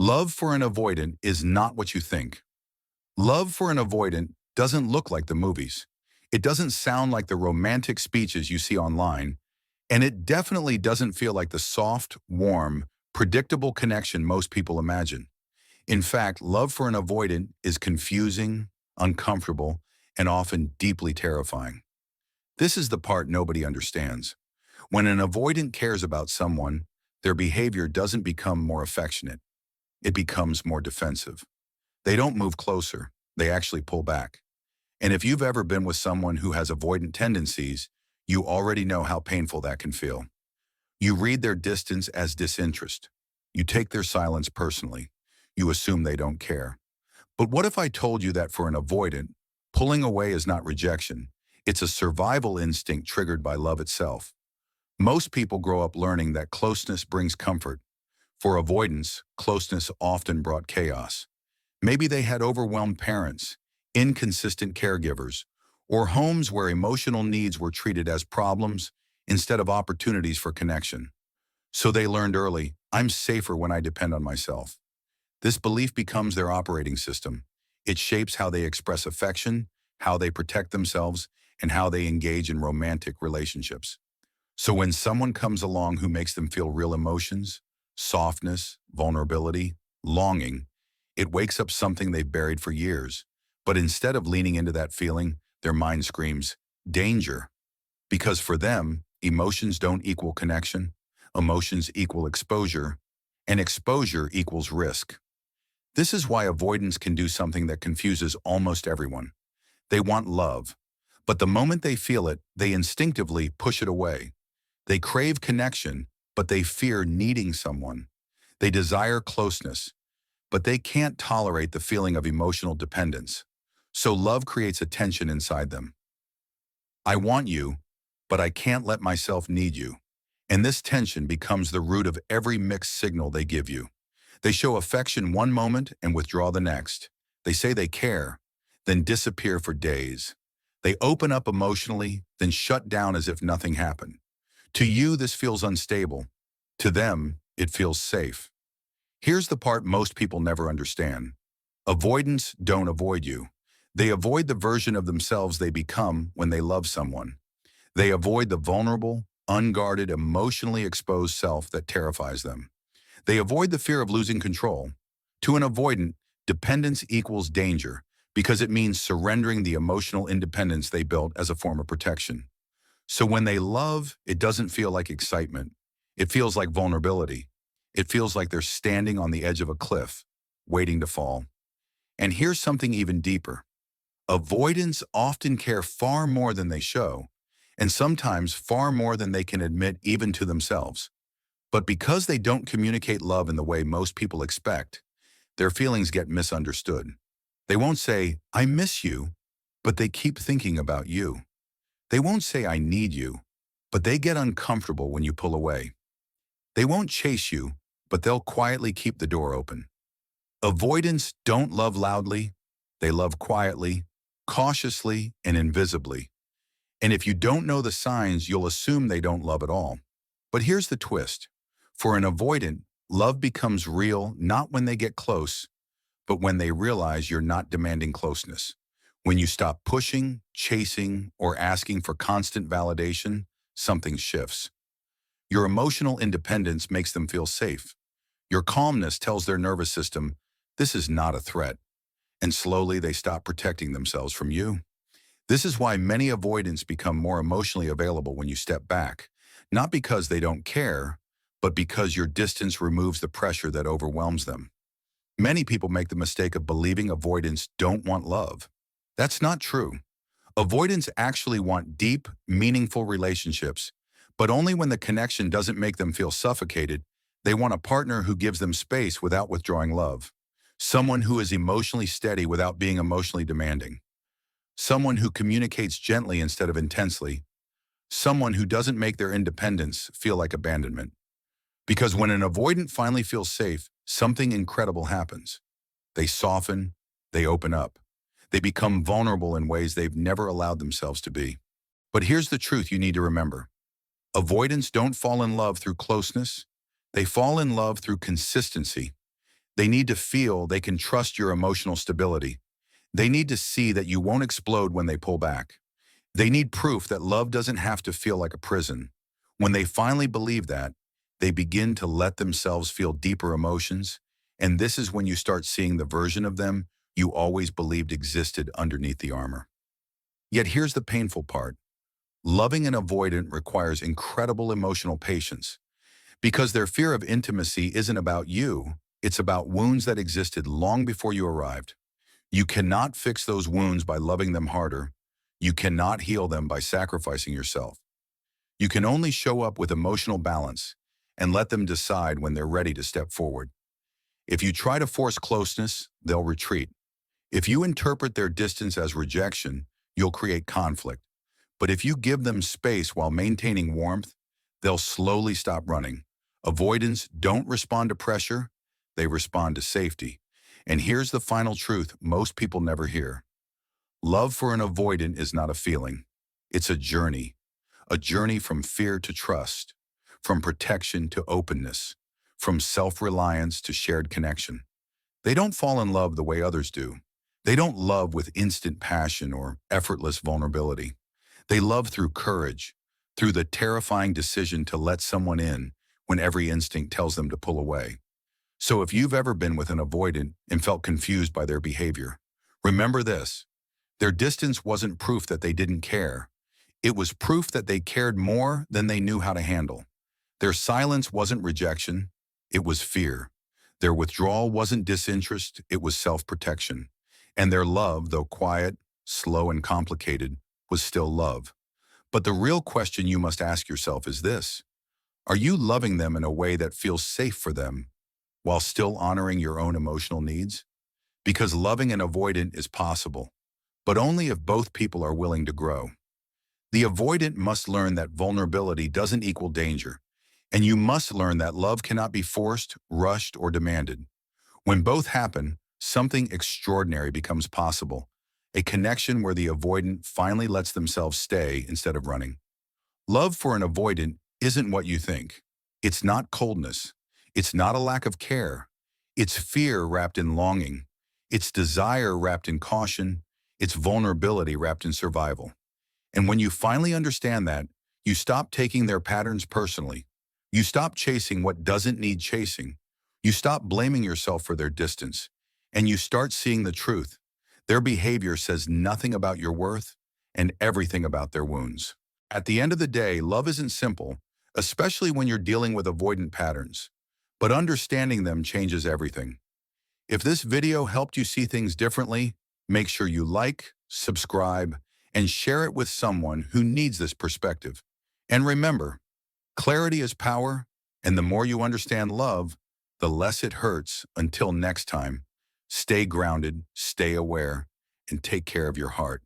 Love for an avoidant is not what you think. Love for an avoidant doesn't look like the movies. It doesn't sound like the romantic speeches you see online, and it definitely doesn't feel like the soft, warm, predictable connection most people imagine. In fact, love for an avoidant is confusing, uncomfortable, and often deeply terrifying. This is the part nobody understands. When an avoidant cares about someone, their behavior doesn't become more affectionate. It becomes more defensive. They don't move closer, they actually pull back. And if you've ever been with someone who has avoidant tendencies, you already know how painful that can feel. You read their distance as disinterest. You take their silence personally. You assume they don't care. But what if I told you that for an avoidant, pulling away is not rejection, it's a survival instinct triggered by love itself? Most people grow up learning that closeness brings comfort. For avoidance, closeness often brought chaos. Maybe they had overwhelmed parents, inconsistent caregivers, or homes where emotional needs were treated as problems instead of opportunities for connection. So they learned early, I'm safer when I depend on myself. This belief becomes their operating system. It shapes how they express affection, how they protect themselves, and how they engage in romantic relationships. So when someone comes along who makes them feel real emotions, softness, vulnerability, longing, it wakes up something they've buried for years. But instead of leaning into that feeling, their mind screams, danger. Because for them, emotions don't equal connection, emotions equal exposure, and exposure equals risk. This is why avoidance can do something that confuses almost everyone. They want love, but the moment they feel it, they instinctively push it away. They crave connection, but they fear needing someone. They desire closeness, but they can't tolerate the feeling of emotional dependence. So love creates a tension inside them. I want you, but I can't let myself need you. And this tension becomes the root of every mixed signal they give you. They show affection one moment and withdraw the next. They say they care, then disappear for days. They open up emotionally, then shut down as if nothing happened. To you, this feels unstable. To them, it feels safe. Here's the part most people never understand. Avoidants don't avoid you. They avoid the version of themselves they become when they love someone. They avoid the vulnerable, unguarded, emotionally exposed self that terrifies them. They avoid the fear of losing control. To an avoidant, dependence equals danger because it means surrendering the emotional independence they built as a form of protection. So when they love, it doesn't feel like excitement. It feels like vulnerability. It feels like they're standing on the edge of a cliff, waiting to fall. And here's something even deeper. Avoidants often care far more than they show, and sometimes far more than they can admit even to themselves. But because they don't communicate love in the way most people expect, their feelings get misunderstood. They won't say, I miss you, but they keep thinking about you. They won't say, I need you, but they get uncomfortable when you pull away. They won't chase you, but they'll quietly keep the door open. Avoidants don't love loudly. They love quietly, cautiously, and invisibly. And if you don't know the signs, you'll assume they don't love at all. But here's the twist. For an avoidant, love becomes real not when they get close, but when they realize you're not demanding closeness. When you stop pushing, chasing, or asking for constant validation, something shifts. Your emotional independence makes them feel safe. Your calmness tells their nervous system, this is not a threat. And slowly they stop protecting themselves from you. This is why many avoidants become more emotionally available when you step back, not because they don't care, but because your distance removes the pressure that overwhelms them. Many people make the mistake of believing avoidants don't want love. That's not true. Avoidants actually want deep, meaningful relationships, but only when the connection doesn't make them feel suffocated. They want a partner who gives them space without withdrawing love. Someone who is emotionally steady without being emotionally demanding. Someone who communicates gently instead of intensely. Someone who doesn't make their independence feel like abandonment. Because when an avoidant finally feels safe, something incredible happens. They soften, they open up. They become vulnerable in ways they've never allowed themselves to be. But here's the truth you need to remember. Avoidants don't fall in love through closeness. They fall in love through consistency. They need to feel they can trust your emotional stability. They need to see that you won't explode when they pull back. They need proof that love doesn't have to feel like a prison. When they finally believe that, they begin to let themselves feel deeper emotions, and this is when you start seeing the version of them you always believed existed underneath the armor. Yet here's the painful part. Loving an avoidant requires incredible emotional patience, because their fear of intimacy isn't about you, it's about wounds that existed long before you arrived. You cannot fix those wounds by loving them harder. You cannot heal them by sacrificing yourself. You can only show up with emotional balance and let them decide when they're ready to step forward. If you try to force closeness, they'll retreat. If you interpret their distance as rejection, you'll create conflict. But if you give them space while maintaining warmth, they'll slowly stop running. Avoidants don't respond to pressure, they respond to safety. And here's the final truth most people never hear. Love for an avoidant is not a feeling. It's a journey from fear to trust, from protection to openness, from self-reliance to shared connection. They don't fall in love the way others do. They don't love with instant passion or effortless vulnerability. They love through courage, through the terrifying decision to let someone in when every instinct tells them to pull away. So if you've ever been with an avoidant and felt confused by their behavior, remember this. Their distance wasn't proof that they didn't care. It was proof that they cared more than they knew how to handle. Their silence wasn't rejection, it was fear. Their withdrawal wasn't disinterest, it was self-protection. And their love, though quiet, slow, and complicated, was still love. But the real question you must ask yourself is this. Are you loving them in a way that feels safe for them while still honoring your own emotional needs? Because loving an avoidant is possible, but only if both people are willing to grow. The avoidant must learn that vulnerability doesn't equal danger, and you must learn that love cannot be forced, rushed, or demanded. When both happen, something extraordinary becomes possible, a connection where the avoidant finally lets themselves stay instead of running. Love for an avoidant isn't what you think. It's not coldness. It's not a lack of care. It's fear wrapped in longing. It's desire wrapped in caution. It's vulnerability wrapped in survival. And when you finally understand that, you stop taking their patterns personally. You stop chasing what doesn't need chasing. You stop blaming yourself for their distance. And you start seeing the truth. Their behavior says nothing about your worth and everything about their wounds. At the end of the day, love isn't simple, especially when you're dealing with avoidant patterns. But understanding them changes everything. If this video helped you see things differently, make sure you like, subscribe, and share it with someone who needs this perspective. And remember, clarity is power, and the more you understand love, the less it hurts. Until next time, stay grounded, stay aware, and take care of your heart.